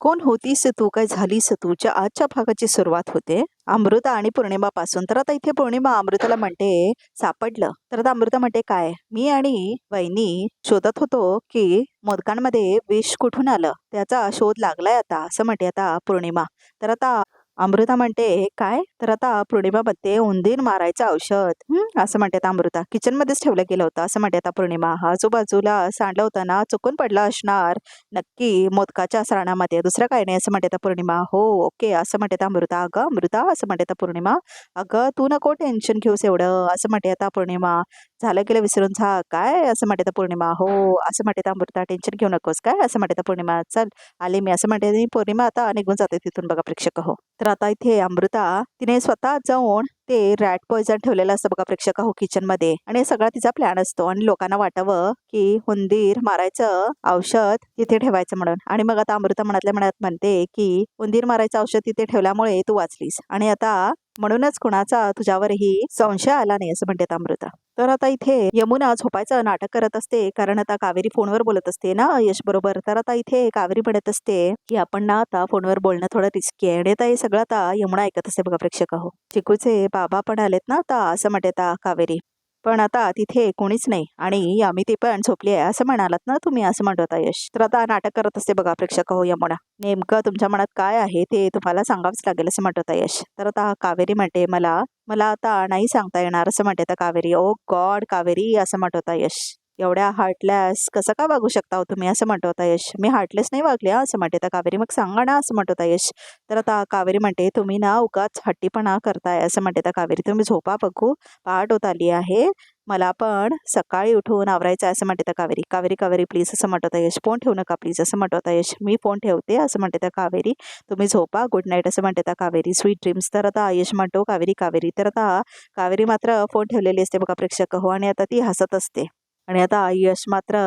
कोण होतीस तू, काय झालीस तूच्या आजच्या भागाची सुरुवात होते अमृता आणि पौर्णिमापासून. तर आता इथे पौर्णिमा अमृताला म्हणते सापडलं. तर आता अमृता म्हणते काय, मी आणि वहिनी शोधत होतो की मोदकांमध्ये विष कुठून आलं, त्याचा शोध लागलाय आता, असं म्हणते आता पौर्णिमा. तर आता अमृता म्हणते काय, तर आता पौर्णिमा म्हणते उंदीर मारायचं औषध. असं म्हणते आता अमृता. किचन मध्येच ठेवलं गेलं होतं असं म्हणते आता पौर्णिमा. आजूबाजूला सांडलं होतं ना, चुकून पडला असणार नक्की मोदकाच्या सारणामध्ये, दुसरं काही नाही असं म्हणते आता पौर्णिमा. हो ओके असं म्हणते आता अमृता. अगं अमृता असं म्हणते आता पौर्णिमा. अगं तू नको टेन्शन घेऊस एवढं असं म्हणते आता पौर्णिमा. झालं गेलं विसरून जा काय असं म्हणते आता पौर्णिमा. हो असं म्हणते आता अमृता. टेन्शन घेऊ नकोस काय असं म्हणते आता पौर्णिमा. चल आले मी असं म्हणते आणि पौर्णिमा आता निघून जाते तिथून बघा प्रेक्षक हो. तर आता इथे अमृता तिने स्वतः जाऊन ते रॅट पॉइझन ठेवलेलं असतं बघा प्रेक्षक हो किचन मध्ये, आणि सगळा तिचा प्लॅन असतो आणि लोकांना वाटावं की उंदीर मारायचं औषध तिथे ठेवायचं म्हणून. आणि मग आता अमृता मनातल्या मनात म्हणते की उंदीर मारायचं औषध तिथे ठेवल्यामुळे तू वाचलीस आणि आता म्हणूनच कुणाचा तुझ्यावरही संशय आला नाही असं म्हणते आता अमृता. तर आता इथे यमुना झोपायचं नाटक करत असते, कारण आता कावेरी फोनवर बोलत असते ना यश बरोबर. तर आता इथे कावेरी म्हणत असते की आपण ना आता फोनवर बोलणं थोडं रिस्की आहे, आणि आता हे सगळं आता यमुना ऐकत असते बघा प्रेक्षक हो. चिकूचे बाबा पण आलेत ना आता असं म्हणते आता कावेरी. पण आता तिथे कोणीच नाही आणि अमिती पण झोपली आहे असं म्हणालात ना तुम्ही असं म्हणत होता यश. तर आता नाटक करत असते बघा प्रेक्षक हो यमुना. नेमकं तुमच्या मनात काय आहे ते तुम्हाला सांगावंच लागेल असं म्हणत होता यश. तर आता कावेरी म्हणते मला मला आता नाही सांगता येणार असं म्हणते आता कावेरी. ओ गॉड कावेरी असं म्हणत होता यश. एवढ्या हार्टलेस कसं का वागू शकता हो तुम्ही असं म्हणत होता यश. मी हार्टलेस नाही वागले असं म्हणते आता कावेरी. मग सांगा ना असं म्हणत होता यश. तर आता कावेरी म्हणते तुम्ही ना उगाच हट्टीपणा करताय असं म्हणते आता कावेरी. तुम्ही झोपा बघू, पहाट होत आली आहे, मला पण सकाळी उठून आवरायचं असं म्हणते त्या कावेरी. कावेरी कावेरी प्लीज असं म्हणत होता यश. फोन ठेवू नका प्लीज असं म्हणत होता यश. मी फोन ठेवते असं म्हणते त्या कावेरी. तुम्ही झोपा, गुड नाईट असं म्हणते त्या कावेरी. Sweet dreams. तर आता यश म्हणतो कावेरी कावेरी. तर आता कावेरी मात्र फोन ठेवलेली असते बघा प्रेक्षक हो, आणि आता ती हसत असते आणि आता यश मात्र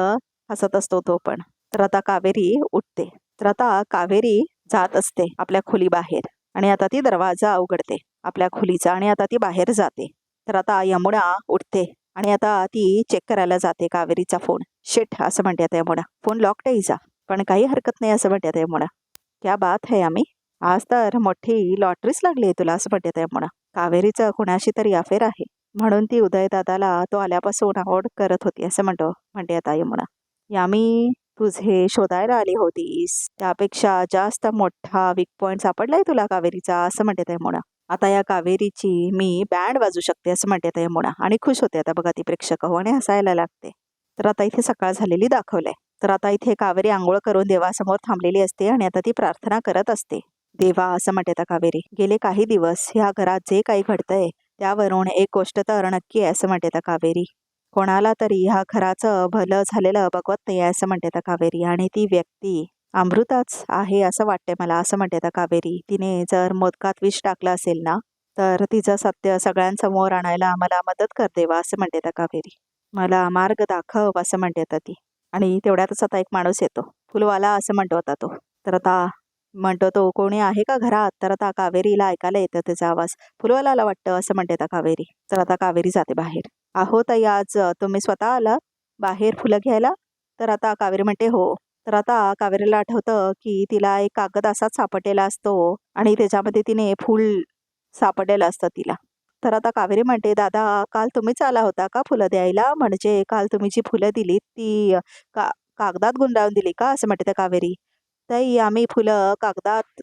हसत असतो तो पण. तर आता कावेरी उठते. तर आता कावेरी जात असते आपल्या खोली बाहेर, आणि आता ती दरवाजा उघडते आपल्या खोलीचा आणि आता ती बाहेर जाते. तर आता यमुना उठते आणि आता ती चेक करायला जाते कावेरीचा फोन. शिट असं म्हणते आता यमुना. फोन लॉक्ड आहे हिचा, पण काही हरकत नाही असं म्हणते आता यमुना. क्या बात है आम्ही, आज तर मोठी लॉटरीच लागली आहे तुला असं म्हणते आता यमुना. कावेरीचं कुणाशी तरी अफेअर आहे म्हणून ती उदयदादाला तो आल्यापासून अवॉइड करत होती असं म्हणते आता यमुना. यामी तुझे शोधायला आली होतीस, त्यापेक्षा जास्त मोठा वीक पॉइंट सापडलाय तुला कावेरीचा असं म्हणते आता यमुना. आता या कावेरीची मी बँड वाजू शकते असं म्हणते आता यमुना, आणि खुश होते आता बघा ती प्रेक्षक हो, आणि हसायला लागते. तर आता इथे सकाळ झालेली दाखवलंय. तर आता इथे कावेरी आंघोळ करून देवासमोर थांबलेली असते आणि आता ती प्रार्थना करत असते. देवा असं म्हणते आता कावेरी, गेले काही दिवस ह्या घरात जे काही घडतंय त्यावरून एक गोष्ट तर नक्की आहे असं म्हणते आता कावेरी. कोणाला तरी ह्या घराचं भलं झालेलं बघवत नाही असं म्हणते आता कावेरी, आणि ती व्यक्ती अमृताच आहे असं वाटते मला असं म्हणते आता कावेरी. तिने जर मोदकात विष टाकलं असेल ना, तर तिचं सत्य सगळ्यांसमोर आणायला मला मदत कर देवा असं म्हणते आता कावेरी. मला मार्ग दाखव असं म्हणते आता ती. आणि तेवढ्यातच आता एक माणूस येतो, फुलवाला असं म्हणतो होता तो. तर आता म्हणतो तो, कोणी आहे का घरात. तर आता कावेरीला ऐकायला येतं त्याचा आवाज. फुलवालाला वाटतं असं म्हणते आता कावेरी. तर आता कावेरी जाते बाहेर. अहो ताई, आज तुम्ही स्वतः आलात बाहेर फुलं घ्यायला. तर आता कावेरी म्हणते हो. तर आता कावेरीला आठवतं की तिला एक कागद असाच सापडलेला असतो आणि त्याच्यामध्ये तिने फूल सापडलेलं असतं तिला. तर आता कावेरी म्हणते दादा, काल तुम्हीच आला होता का फुलं द्यायला, म्हणजे काल तुम्ही जी फुलं दिलीत ती कागदात गुंडाळून दिली का असं म्हणते त्या कावेरी. ताई, आम्ही कागदात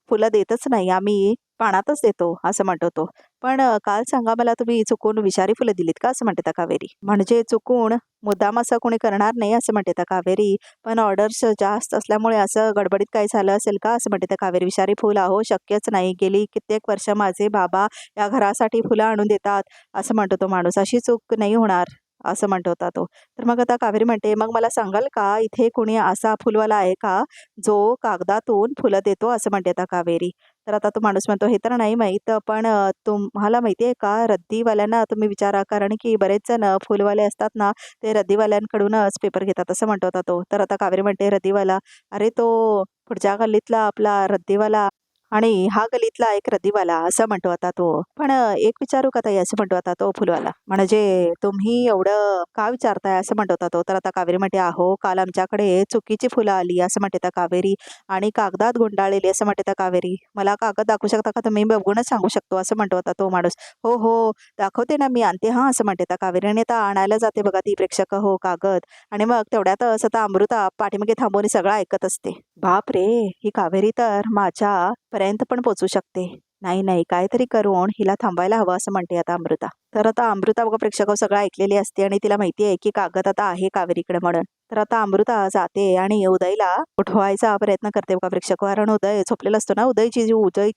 फुलं देतच नाही, आम्ही पानातच देतो असं म्हणतो तो. पण काल सांगा मला, तुम्ही चुकून विषारी फुलं दिलीत का असं म्हणते त्या कावेरी. म्हणजे चुकून मुद्दाम असं कोणी करणार नाही असं म्हणते त्या कावेरी, पण ऑर्डर्स जास्त असल्यामुळे असं गडबडीत काही झालं असेल का असं म्हणते त्या कावेरी. विषारी फुल अहो शक्यच नाही, गेली कित्येक वर्ष माझे बाबा या घरासाठी फुलं आणून देतात असं म्हणतो तो माणूस. अशी चूक नाही होणार असं म्हणत होता तो. तर मग आता कावेरी म्हणते, मग मला सांगाल का इथे कोणी असा फुलवाला आहे का जो कागदातून फुलं देतो असं म्हणते आता कावेरी. तर आता तो माणूस म्हणतो, हे तर नाही माहीत, पण तुम्हाला माहिती आहे का, रद्दीवाल्यांना तुम्ही विचारा, कारण की बरेच जण फुलवाले असतात ना, ते रद्दीवाल्यांकडूनच पेपर घेतात असं म्हणत होता तो. तर आता कावेरी म्हणते, रद्दीवाला, अरे तो पुढच्या गल्लीतला आपला रद्दीवाला आणि हा गलीतला एक रद्दीवाला असं म्हणतो आता तो. पण एक विचारू का ताई असं म्हणतो आता तो फुलवाला. म्हणजे तुम्ही एवढं का विचारताय असं म्हणतो आता तो. तर आता कावेरी म्हणते अहो काल आमच्याकडे चुकीची फुलं आली असं म्हणते त्या कावेरी आणि कागदात गुंडाळलेली असं म्हणते त्या कावेरी. मला कागद दाखवू शकता का तुम्ही बघूनच सांगू शकतो असं म्हणतो आता तो माणूस. हो हो दाखवते ना मी आणते हा असं म्हणते त्या कावेरी आणि आता आणायला जाते बघा ती प्रेक्षक हो कागद आणि मग तेवढ्यातच आता अमृता पाठीमागे थांबून सगळं ऐकत असते. बाप रे ही कावेरी तर माझ्या पर्यंत पण पोचू शकते. नाही नाही काहीतरी करून हिला थांबायला हवं असं म्हणते आता अमृता. तर आता अमृता बघा प्रेक्षक सगळं ऐकलेली असते आणि तिला माहिती आहे की कागद आता आहे कावेरीकडे म्हणून. तर आता अमृता जाते आणि उदयला उठवायचा प्रयत्न करते बघा प्रेक्षक कारण उदय झोपलेला असतो ना. उदय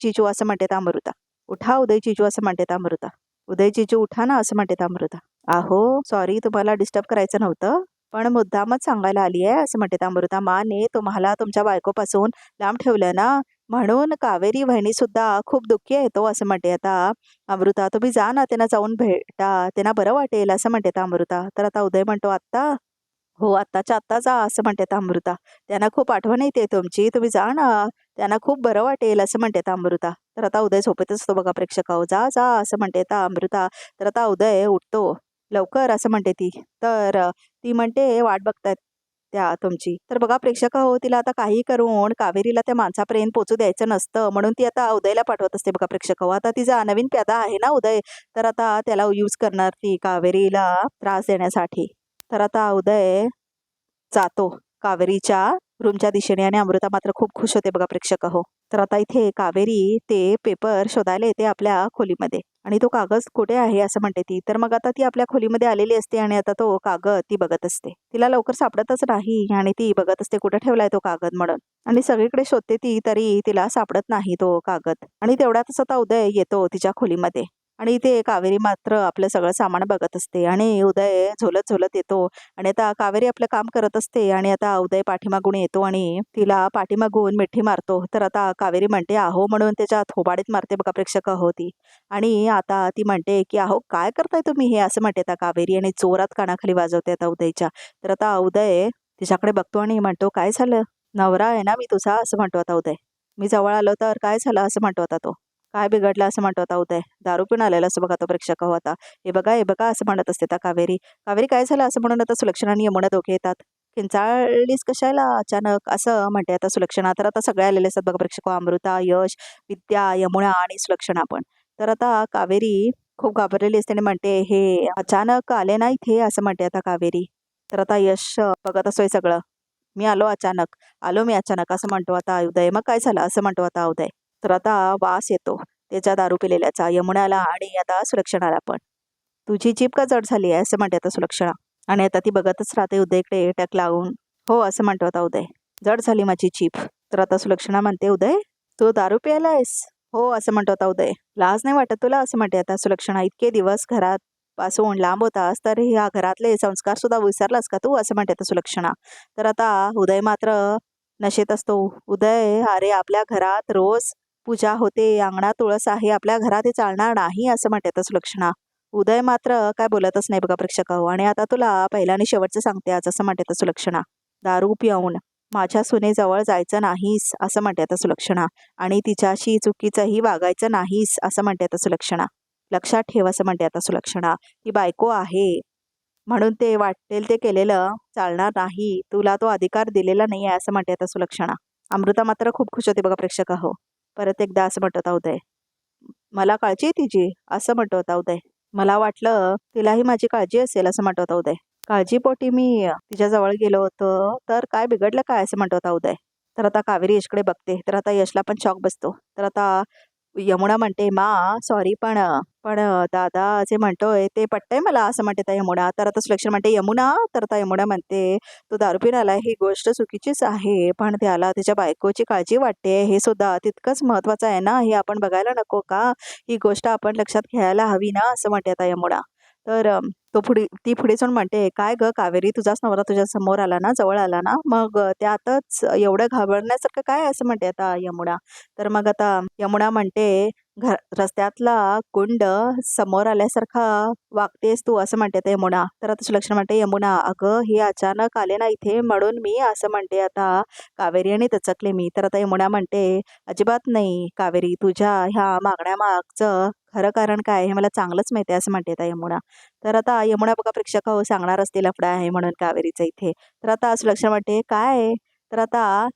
जिजू असं म्हणते त्या अमृता. उठा उदय जिजू असं म्हणते त्या अमृता. उदय जिजू उठा ना असं म्हणते त्या अमृता. अहो सॉरी तुम्हाला डिस्टर्ब करायचं नव्हतं पण मुद्दामच सांगायला आली आहे असं म्हणते त्या अमृता. माने तुम्हाला तुमच्या बायकोपासून लांब ठेवलं ना म्हणून कावेरी वहिनी सुद्धा खूप दुःखी आहे तो असं म्हणते आता अमृता. तुम्ही जा ना त्यांना जाऊन भेटा त्यांना बरं वाटेल असं म्हणते त्या अमृता. तर आता उदय म्हणतो आत्ता हो आत्ताच्या आत्ता जा असं म्हणते त्या अमृता. त्यांना खूप आठवण येते तुमची तुम्ही जा ना त्यांना खूप बरं वाटेल असं म्हणते त्या अमृता. तर आता उदय झोपेतच असतो बघा प्रेक्षक जा जा असं म्हणते त्या अमृता. तर आता उदय उठतो लवकर असं म्हणते ती. तर ती म्हणते वाट बघतायत त्या तुमची. तर बघा प्रेक्षक हो तिला आता काही करून कावेरीला त्या माणसापर्यंत पोचू द्यायचं नसतं म्हणून ती आता उदयला पाठवत असते बघा प्रेक्षक हो. आता तिचा नवीन प्यादा आहे ना उदय तर आता त्याला यूज करणार ती कावेरीला त्रास देण्यासाठी. तर आता उदय जातो कावेरीच्या रूमच्या दिशेने आणि अमृता मात्र खूप खुश होते बघा प्रेक्षक हो. तर आता इथे कावेरी ते पेपर शोधायला येते आपल्या खोलीमध्ये आणि तो कागद कुठे आहे असं म्हणते ती. तर मग आता ती आपल्या खोलीमध्ये आलेली असते आणि आता तो कागद ती बघत असते. तिला लवकर सापडतच नाही आणि ती बघत असते कुठे ठेवलाय तो कागद म्हणून आणि सगळीकडे शोधते ती तरी तिला सापडत नाही तो कागद. आणि तेवढ्यातच आता उदय येतो तिच्या खोलीमध्ये आणि ते कावेरी मात्र आपलं सगळं सामान बघत असते आणि उदय झोलत झोलत येतो आणि आता कावेरी आपलं काम करत असते आणि आता उदय पाठीमागून येतो आणि तिला पाठीमागून मिठी मारतो. तर आता कावेरी म्हणते आहो म्हणून त्याच्या थोबाडीत मारते बघा प्रेक्षक हो ती. आणि आता ती म्हणते की अहो काय करताय तुम्ही हे असं म्हणते आता कावेरी आणि जोरात कानाखाली वाजवते आता उदयच्या. तर आता उदय तिच्याकडे बघतो आणि म्हणतो काय झालं नवरा आहे ना मी तुझा असं म्हणतो आता उदय. मी जवळ आलो तर काय झालं असं म्हणतो आता तो. काय बिघडलं असं म्हणतो आता उदय. दारू पिऊन आलेला असं बघा तो प्रेक्षक हो आता. हे बघा असं म्हणत असते आता कावेरी. कावेरी काय झालं असं म्हणून आता सुलक्षणा आणि यमुना दोघे येतात. किंचाळलीस कशाला अचानक असं म्हणते आता सुलक्षणा. तर आता सगळे आलेले असतात बघा प्रेक्षक अमृता यश विद्या यमुना आणि सुलक्षणा पण. तर आता कावेरी खूप घाबरलेली असते आणि म्हणते हे अचानक आले ना इथे असं म्हणते आता कावेरी. तर आता यश बघत असतोय सगळं. आलो मी अचानक असं म्हणतो आता उदय. मग काय झालं असं म्हणतो आता उदय. तर आता वास येतो त्याच्या दारू पिलेल्याचा यमुनाला आणि आता सुलक्षणाला पण. तुझी जीभ का जड झाली आहे असं म्हणते आता सुलक्षणा आणि आता ती बघतच राहते उदयकडे टक लावून. हो असं म्हणतो आता उदय. जड झाली माझी जीभ. तर आता सुलक्षणा म्हणते उदय तू दारू प्यायलायस. हो असं म्हणतो आता उदय. लाज नाही वाटत तुला असं म्हणते आता सुलक्षणा. इतके दिवस घरात पासून लांब होतास तर ह्या घरातले संस्कार सुद्धा विसरलास का तू असं म्हणते आता सुलक्षणा. तर आता उदय मात्र नशेत असतो. उदय अरे आपल्या घरात रोज पूजा होते अंगणात तुळस आहे आपल्या घरात हे चालणार नाही असं म्हणते आता सुलक्षणा. उदय मात्र काय बोलतच नाही बघा प्रेक्षक आणि आता तुला पहिला आणि शेवटचं सांगते आज असं म्हणते आता सुलक्षणा. दारू पिऊन माझ्या सुनेजवळ जायचं नाहीस असं म्हणते आता सुलक्षणा आणि तिच्याशी चुकीचंही वागायचं नाहीस असं म्हणते आता सुलक्षणा. लक्षात ठेव असं म्हणते आता सुलक्षणा. ती बायको आहे म्हणून ते वाटेल ते केलेलं चालणार नाही. तुला तो अधिकार दिलेला नाही आहे असं म्हणते आता सुलक्षणा. अमृता मात्र खूप खुश होते बघा प्रेक्षक हो. परत एकदा असं म्हणत होता उदय. मला काळजी आहे तिची असं म्हणत होता उदय. मला वाटलं तिलाही माझी काळजी असेल असं म्हणत होता उदय. काळजीपोटी मी तिच्या जवळ गेलो होतो तर काय बिघडलं काय असं म्हणत होता उदय. तर आता कावेरी यशकडे बघते तर आता यशला पण शॉक बसतो. तर आता यमुना म्हणते मा सॉरी पण पण दादा जे म्हणतोय ते पटतंय मला असं म्हणते त्या यमुना. तर आता सुलक्षणा म्हणते यमुना. तर आता यमुना म्हणते तो दारू पिऊन आला ही गोष्ट चुकीचीच आहे पण त्याला त्याच्या बायकोची काळजी वाटते हे सुद्धा तितकंच महत्वाचं आहे ना हे आपण बघायला नको का. ही गोष्ट आपण लक्षात घ्यायला हवी ना असं म्हणते आता यमुना. तर ती पुढे जाऊन म्हणते काय ग कावेरी तुझाच नवरा तुझ्या समोर आला ना जवळ आला ना मग त्यातच एवढं घाबरण्यासारखं काय असं म्हणते आता यमुना. तर मग आता यमुना म्हणते रस्त्यातला कुंड समोर आल्यासारखा वागतेस तू असं म्हणते ते यमुना. तर आता सुलक्षणा म्हणते यमुना अगं हे अचानक आले ना इथे म्हणून मी असं म्हणते आता कावेरी आणि दचकले मी. तर आता यमुना म्हणते अजिबात नाही कावेरी, तुझ्या ह्या मागण्यामागचं खरं कारण काय हे मला चांगलंच माहिती आहे असं म्हणते आता यमुना. तर आता यमुना बघा प्रेक्षक हो सांगणार असते लफडा आहे म्हणून कावेरीचं इथे. तर आता सुलक्षणा म्हणते काय. तर आता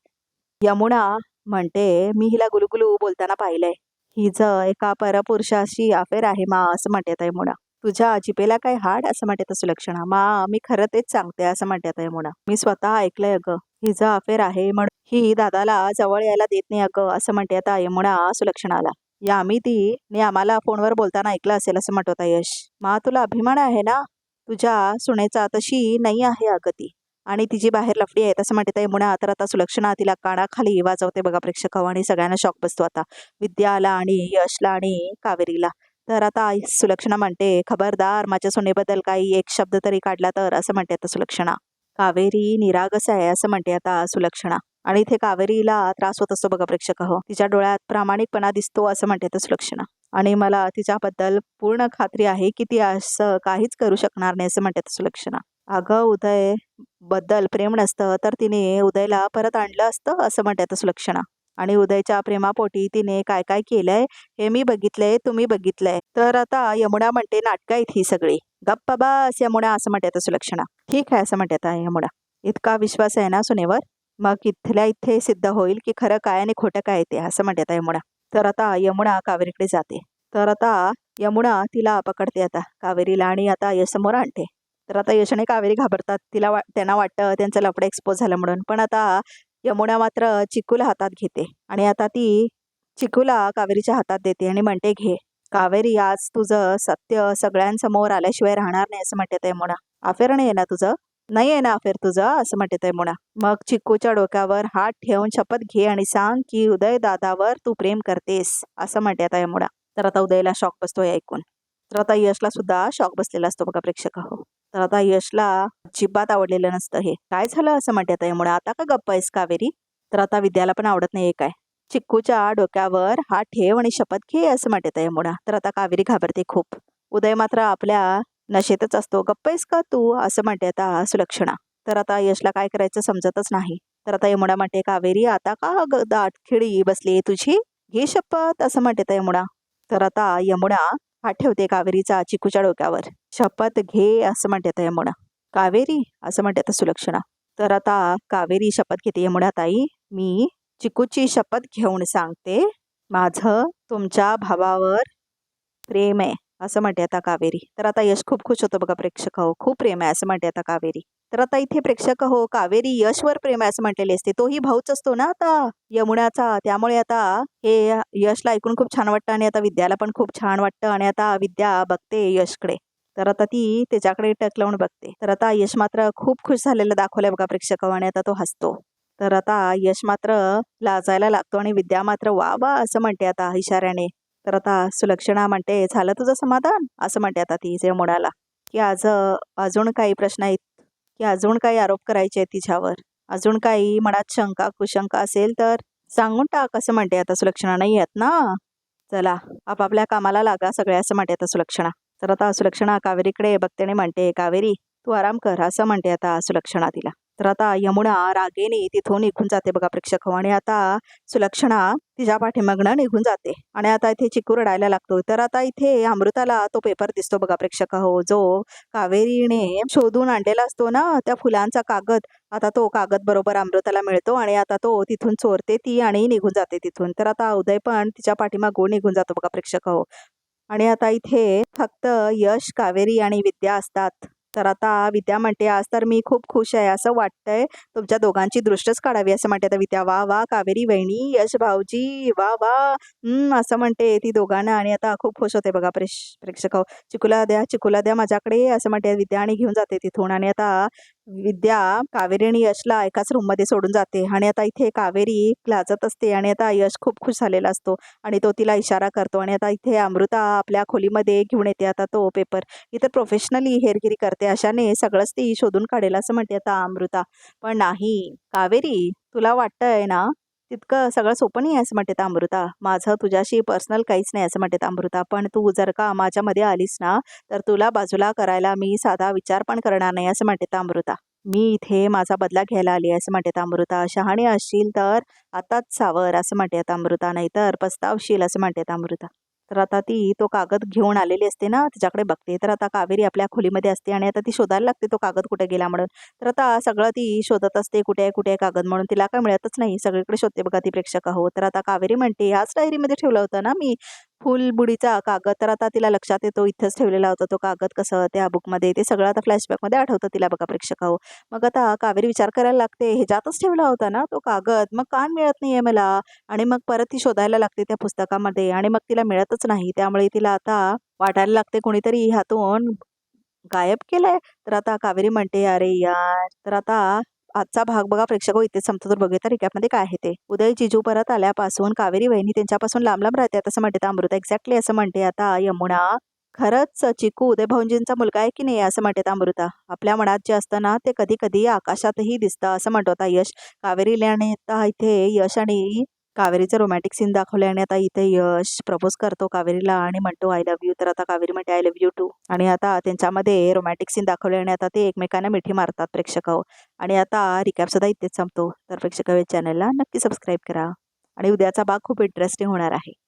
यमुना म्हणते मी हिला गुलुगुलू बोलताना पाहिलंय. हिचं एका परपुरुषाशी अफेअर आहे मा असं म्हणते आता यमुना. तुझ्या जिभेला काय हाड असं म्हणते आता सुलक्षणा. मा मी खरं तेच सांगते असं म्हणते आता यमुना. मी स्वतः ऐकलंय अगं हिचं अफेअर आहे म्हणून ही दादाला जवळ यायला देत नाही अगं असं म्हणते आता यमुना सुलक्षणाला. या आम्ही ती आम्हाला फोनवर बोलताना ऐकलं असेल असं म्हणत होता यश. मा तुला अभिमान आहे ना तुझ्या सुनेचा. तशी नाही आहे अगं ती आणि तिची बाहेर लफडी आहे तसं म्हणते यमुना. तर आता सुलक्षणा तिला कानाखाली वाजवते बघा प्रेक्षक आणि सगळ्यांना शॉक बसतो आता विद्याला आणि यशला आणि कावेरीला. तर आता सुलक्षणा म्हणते खबरदार माझ्या सुनेबद्दल काही एक शब्द तरी काढला तर असं म्हणते आता सुलक्षणा. कावेरी निरागस आहे असं म्हणते आता सुलक्षणा आणि इथे कावेरीला त्रास होत असतो बघा प्रेक्षक हो. तिच्या डोळ्यात प्रामाणिकपणा दिसतो असं म्हणते आता सुलक्षणा आणि मला तिच्याबद्दल पूर्ण खात्री आहे की ती असं काहीच करू शकणार नाही असं म्हणते आता सुलक्षणा. अगं उदय बद्दल प्रेम नसतं तर तिने उदयला परत आणलं असतं असं म्हणते आता सुलक्षणा आणि उदयच्या प्रेमापोटी तिने काय काय केलंय हे मी बघितलंय तुम्ही बघितलंय. तर आता यमुना म्हणते नाटकं आहेत ही सगळी. गप्पा बस यमुना असं म्हणते आता सुलक्षणा. ठीक आहे असं म्हणते आता यमुना. इतका विश्वास आहे ना सुनेवर मग इथल्या इथे सिद्ध होईल की खरं काय आणि खोटं काय ते असं म्हणते आता यमुना. तर आता यमुना कावेरीकडे जाते. तर आता यमुना तिला पकडते आता कावेरीला आणि आता यश समोर आणते. तर आता यश आणि कावेरी घाबरतात. त्यांना वाटतं त्यांचं लफडं एक्सपोज झालं म्हणून. पण आता यमुना मात्र चिकूला हातात घेते आणि आता ती चिकूला कावेरीच्या हातात देते आणि म्हणते घे कावेरी आज तुझं सत्य सगळ्यांसमोर आल्याशिवाय राहणार नाही असं म्हणते यमुना. अफेअर नाही आहे ना तुझं. नाही आहे ना अफेअर तुझं असं म्हणते यमुना. मग चिकूच्या डोक्यावर हात ठेवून शपथ घे आणि सांग की उदय दादावर तू प्रेम करतेस असं म्हणते आता यमुना. तर आता उदयला शॉक बसतोय ऐकून. तर आता यशला सुद्धा शॉक बसलेला असतो बघा प्रेक्षक हो. तर आता यशला अजिबात आवडलेलं नसतं हे. काय झालं असं म्हणते आता यमुना. आता का गप्प आहेस कावेरी. तर आता विद्याला पण आवडत नाही काय. चिक्कूच्या डोक्यावर हात ठेव आणि शपथ घे असं म्हणते यमुना. तर आता कावेरी घाबरते खूप. उदय मात्र आपल्या नशेतच असतो. गप्प आहेस का तू असं म्हणते आता सुलक्षणा. तर आता यशला काय करायचं समजतच नाही. तर आता यमुना म्हणते कावेरी आता का दाटखिळी बसली तुझी घे शपथ असं म्हणते यमुना. तर आता यमुना हात ठेवते कावेरीचा चिकूच्या डोक्यावर. शपथ घे असं म्हणते यमुना. कावेरी असं म्हणते सुलक्षणा. तर आता कावेरी शपथ घेते यमुना ताई मी चिकूची शपथ घेऊन सांगते माझं तुमच्या भावावर प्रेम आहे असं म्हणते आता कावेरी. तर आता यश खूप खुश होतो बघा प्रेक्षक हो. खूप प्रेम आहे असं म्हणते आता कावेरी. तर आता इथे प्रेक्षक हो कावेरी यशवर प्रेम आहे असं म्हटलेले असते. तोही भाऊच असतो ना आता यमुनाचा. त्यामुळे आता हे यशला ऐकून खूप छान वाटतं आणि आता विद्याला पण खूप छान वाटतं आणि आता विद्या बघते यशकडे. तर आता ती त्याच्याकडे टक लावून बघते. तर आता यश मात्र खूप खुश झालेलं दाखवलंय बघा प्रेक्षक आणि आता तो हसतो. तर आता यश मात्र लाजायला लागतो आणि विद्या मात्र वा वा असं म्हणते आता इशाऱ्याने. तर आता सुलक्षणा म्हणते झालं तुझं समाधान असं म्हणते आता ती यमुनाला की अजून काही प्रश्न आहेत की अजून काही आरोप करायचे आहेत तिच्यावर. अजून काही मनात शंका कुशंका असेल तर सांगून टाक असं म्हणते आता सुलक्षणा. नाही आहेत ना चला आपापल्या कामाला लागा सगळ्या असं म्हणते आता सुलक्षणा. तर आता सुलक्षणा कावेरीकडे बघते आणि म्हणते कावेरी तू आराम कर असं म्हणते आता सुलक्षणा तिला. तर आता यमुना रागेने तिथून निघून जाते बघा प्रेक्षक आणि आता सुलक्षणा तिच्या पाठीमागनं निघून जाते आणि आता इथे चिकू रडायला लागतो. तर आता इथे अमृताला तो पेपर दिसतो बघा प्रेक्षक हो जो कावेरीने शोधून आणलेला असतो ना त्या फुलांचा कागद. आता तो कागद बरोबर अमृताला मिळतो आणि आता तो तिथून चोरते ती आणि निघून जाते तिथून. तर आता उदय पण तिच्या पाठीमागून निघून जातो बघा प्रेक्षक हो आणि आता इथे फक्त यश कावेरी आणि विद्या असतात. तर आता विद्या म्हणते आज तर मी खूप खुश आहे असं वाटतंय तुमच्या दोघांची दृष्टच काढावी असं म्हणते आता विद्या. वा वा कावेरी वहिनी यश भाऊजी वा वा असं म्हणते ती दोघांना आणि आता खूप खुश होते बघा प्रेक्षक. चिकूला द्या माझ्याकडे असं म्हणते विद्या आणि घेऊन जाते तिथून आणि आता विद्या कावेरी आणि यशला एकाच रूममध्ये सोडून जाते आणि आता इथे कावेरी लाजत असते आणि आता यश खूप खुश झालेला असतो आणि तो तिला इशारा करतो आणि आता इथे अमृता आपल्या खोलीमध्ये घेऊन येते आता तो पेपर. इथे प्रोफेशनली हेरगिरी करते अशाने सगळंच ती शोधून काढेल असं म्हणते आता अमृता. पण नाही कावेरी तुला वाटतंय ना तितकं सगळं सोपं नाही आहे असं म्हणते अमृता. माझं तुझ्याशी पर्सनल काहीच नाही असं म्हणते अमृता. पण तू जर का माझ्यामध्ये आलीस ना, तर तुला बाजूला करायला मी साधा विचार पण करणार नाही असं म्हणते अमृता. मी इथे माझा बदला घ्यायला आली आहे असं म्हणते अमृता. शहाणी असशील तर आताच सावर असं म्हणते अमृता, नाहीतर पस्तावशील असं म्हणते अमृता. तर आता ती तो कागद घेऊन आलेली असते ना, तिच्याकडे बघते. तर आता कावेरी आपल्या खोलीमध्ये असते आणि आता ती शोधायला लागते तो कागद कुठे गेला म्हणून. तर आता सगळं ती शोधत असते, कुठे आहे कागद म्हणून. तिला काय मिळतच नाही. सगळीकडे शोधते बघा ती प्रेक्षक हो. तर आता कावेरी म्हणते, ह्याच डायरीमध्ये ठेवलं होतं ना मी फुलबुडीचा कागद. तर आता तिला लक्षात येतो इथंच ठेवलेला होता तो कागद, कसं त्या बुकमध्ये. ते सगळं आता फ्लॅशबॅकमध्ये आठवतं तिला बघा प्रेक्षक हो. मग आता कावेरी विचार करायला लागते, ह्याच्यातच ठेवला होता ना तो कागद, मग का मिळत नाहीये मला? आणि मग परत ती शोधायला लागते त्या पुस्तकामध्ये आणि मग तिला मिळतच नाही. त्यामुळे तिला आता वाटायला लागते कोणीतरी ह्यातून गायब केलंय. तर आता कावेरी म्हणते, अरे यार. तर आता आजचा भाग बघा प्रेक्षक इथेच संपतो. तर बघूया रिकॅपमध्ये काय आहे ते. उदय जिजू परत आल्यापासून कावेरी वहिनी त्यांच्यापासून लांब लांब राहते असं म्हणते अमृता. एक्झॅक्टली असं म्हणते आता यमुना. खरंच चिकू उदय भाऊंजींचा मुलगा आहे की नाही असं म्हणते अमृता. आपल्या मनात जे असतं ना ते कधी कधी आकाशातही दिसतं असं म्हणतो आता यश. कावेरीला आणि आता इथे यश आणि कावेरीचं रोमॅन्टिक सीन दाखवले आणि आता इथे यश प्रपोज करतो कावेरीला आणि म्हणतो आय लव्ह यू. तर आता कावेरी म्हणते आय लव्ह यू टू. आणि आता त्यांच्यामध्ये रोमॅन्टिक सीन दाखवले आणि आता ते एकमेकांना मिठी मारतात प्रेक्षक आणि आता रिकॅप सुद्धा इथेच संपतो. तर प्रेक्षक चॅनलला नक्की सबस्क्राईब करा आणि उद्याचा भाग खूप इंटरेस्टिंग होणार आहे.